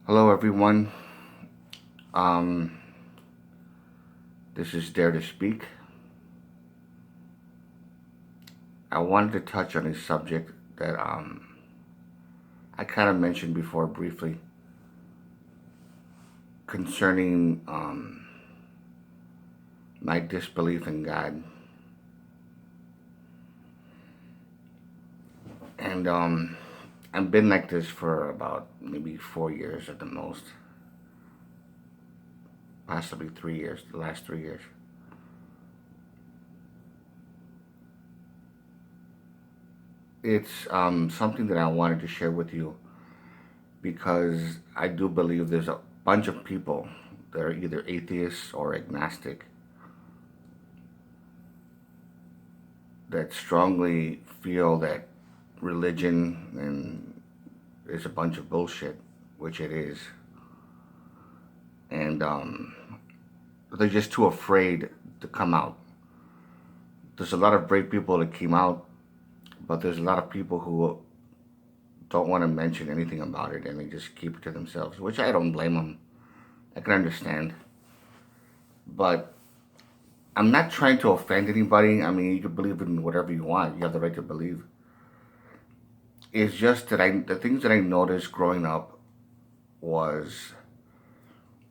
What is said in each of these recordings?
Hello, everyone. Um, this is Dare to Speak. I wanted to touch on a subject that I kind of mentioned before briefly concerning my disbelief in God. And I've been like this for about maybe 4 years at the most, possibly 3 years, the last 3 years. It's something that I wanted to share with you because I do believe there's a bunch of people that are either atheists or agnostic that strongly feel that religion and is a bunch of bullshit, which it is, and they're just too afraid to come out. There's a lot of brave people that came out, but there's a lot of people who don't want to mention anything about it and they just keep it to themselves, which I don't blame them. I can understand, but I'm not trying to offend anybody. I mean, you can believe in whatever you want. You have the right to believe. It's just that the things that I noticed growing up was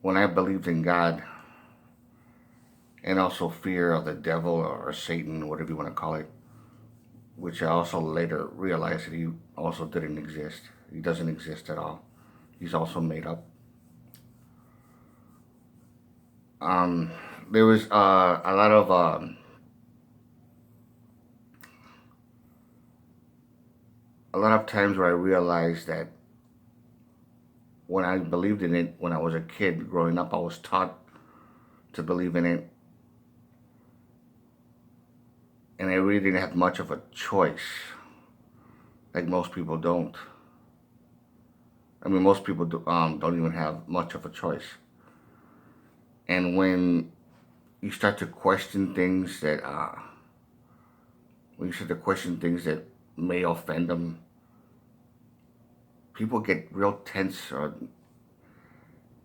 when I believed in God and also fear of the devil or Satan, whatever you want to call it, which I also later realized that he also didn't exist. He doesn't exist at all. He's also made up. Um, there was a lot of times where I realized that when I believed in it when I was a kid growing up, I was taught to believe in it, and I really didn't have much of a choice, like most people don't. I mean, most people don't even have much of a choice. And when you start to question things that, when you start to question things that may offend them, people get real tense or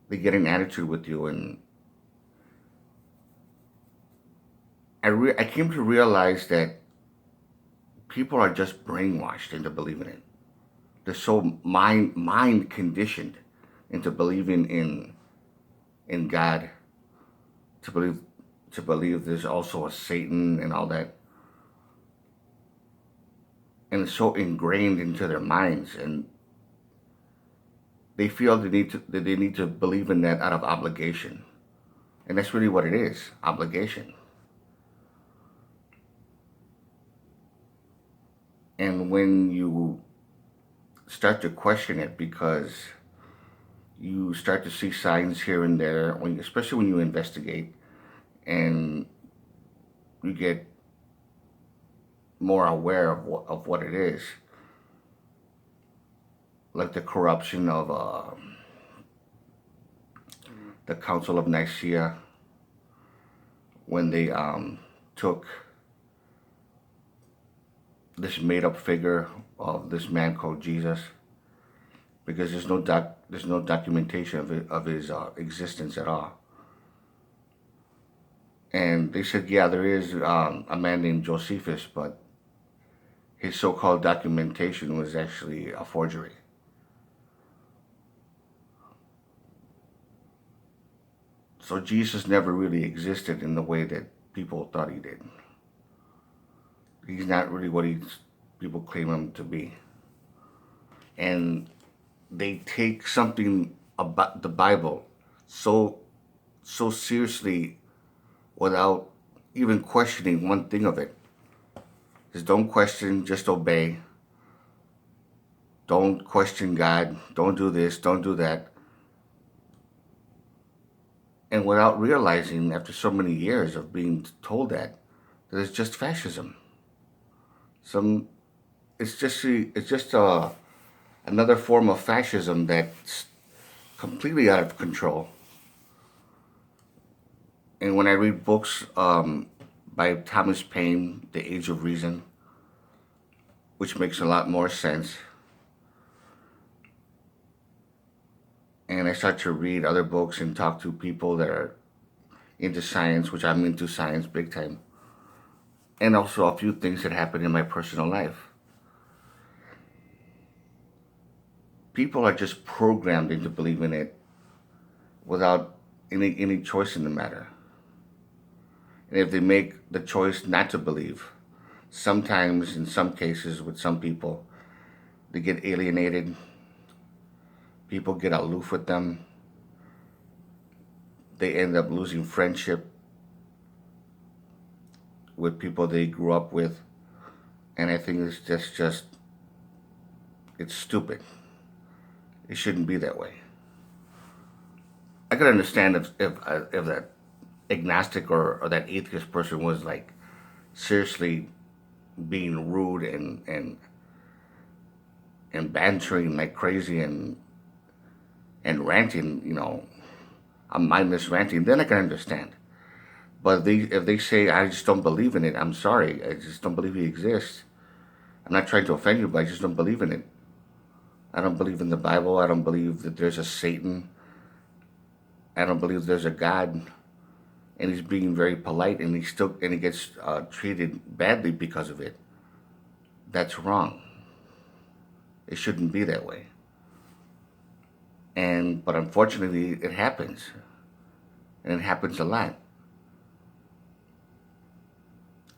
they get an attitude with you. And I came to realize that people are just brainwashed into believing it. They're so mind conditioned into believing in God, to believe there's also a Satan and all that, and it's so ingrained into their minds, and they feel that they need to believe in that out of obligation, and that's really what it is, obligation. And when you start to question it because you start to see signs here and there, especially when you investigate and you get more aware of what it is, like the corruption of the Council of Nicaea when they took this made up figure of this man called Jesus, because there's no documentation of his existence at all. And they said, yeah, there is a man named Josephus, but his so-called documentation was actually a forgery. So Jesus never really existed in the way that people thought he did. He's not really what people claim him to be. And they take something about the Bible so seriously without even questioning one thing of it. Just don't question, just obey. Don't question God. Don't do this, don't do that. And without realizing, after so many years of being told that it's just fascism. Some, it's just another form of fascism that's completely out of control. And when I read books by Thomas Paine, The Age of Reason, which makes a lot more sense, and I start to read other books and talk to people that are into science, which I'm into science big time, and also a few things that happen in my personal life. People are just programmed into believing it without any choice in the matter. And if they make the choice not to believe, sometimes in some cases with some people, they get alienated, people get aloof with them, they end up losing friendship with people they grew up with, and I think it's just it's stupid. It shouldn't be that way. I could understand if that agnostic or that atheist person was like seriously being rude and bantering like crazy and ranting, a mindless ranting, then I can understand. But if they say I just don't believe in it, I'm sorry, I just don't believe he exists. I'm not trying to offend you, but I just don't believe in it. I don't believe in the Bible. I don't believe that there's a Satan. I don't believe there's a God. And he's being very polite, and he gets treated badly because of it. That's wrong. It shouldn't be that way. But unfortunately, it happens, and it happens a lot.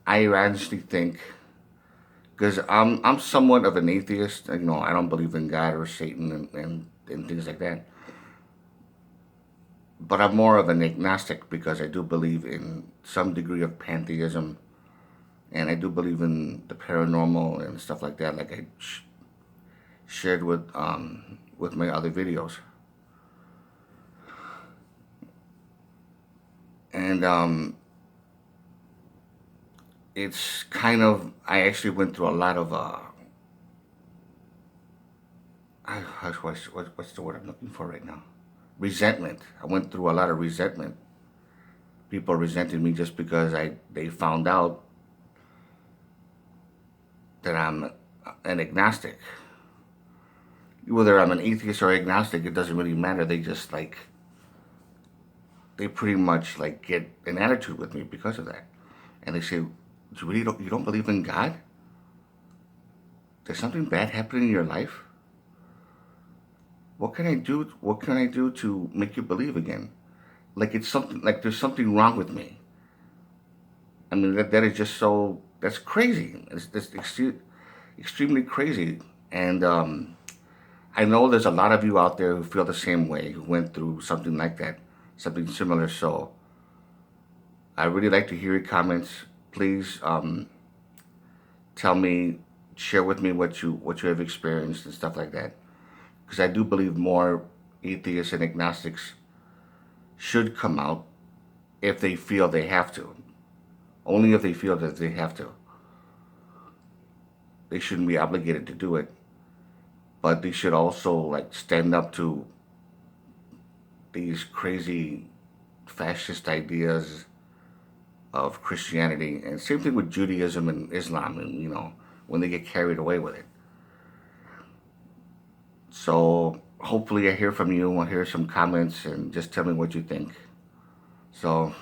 I honestly think, because I'm somewhat of an atheist. I don't believe in God or Satan and things like that. But I'm more of an agnostic because I do believe in some degree of pantheism, and I do believe in the paranormal and stuff like that, like I shared with my other videos. And it's kind of, I actually went through a lot of what's the word I'm looking for right now? Resentment. I went through a lot of resentment. People resented me just because they found out that I'm an agnostic. Whether I'm an atheist or agnostic, it doesn't really matter. They just like, they pretty much like get an attitude with me because of that. And they say, you don't believe in God? There's something bad happening in your life? What can I do? What can I do to make you believe again? Like it's something, like there's something wrong with me. I mean, that is just so, that's crazy. It's extremely crazy. And I know there's a lot of you out there who feel the same way, who went through something like that, something similar. So I really like to hear your comments. Please tell me, share with me what you have experienced and stuff like that. Because I do believe more atheists and agnostics should come out if they feel they have to. Only if they feel that they have to. They shouldn't be obligated to do it, but they should also like stand up to these crazy fascist ideas of Christianity, and same thing with Judaism and Islam, and when they get carried away with it. So hopefully I hear from you. I'll hear some comments and just tell me what you think. So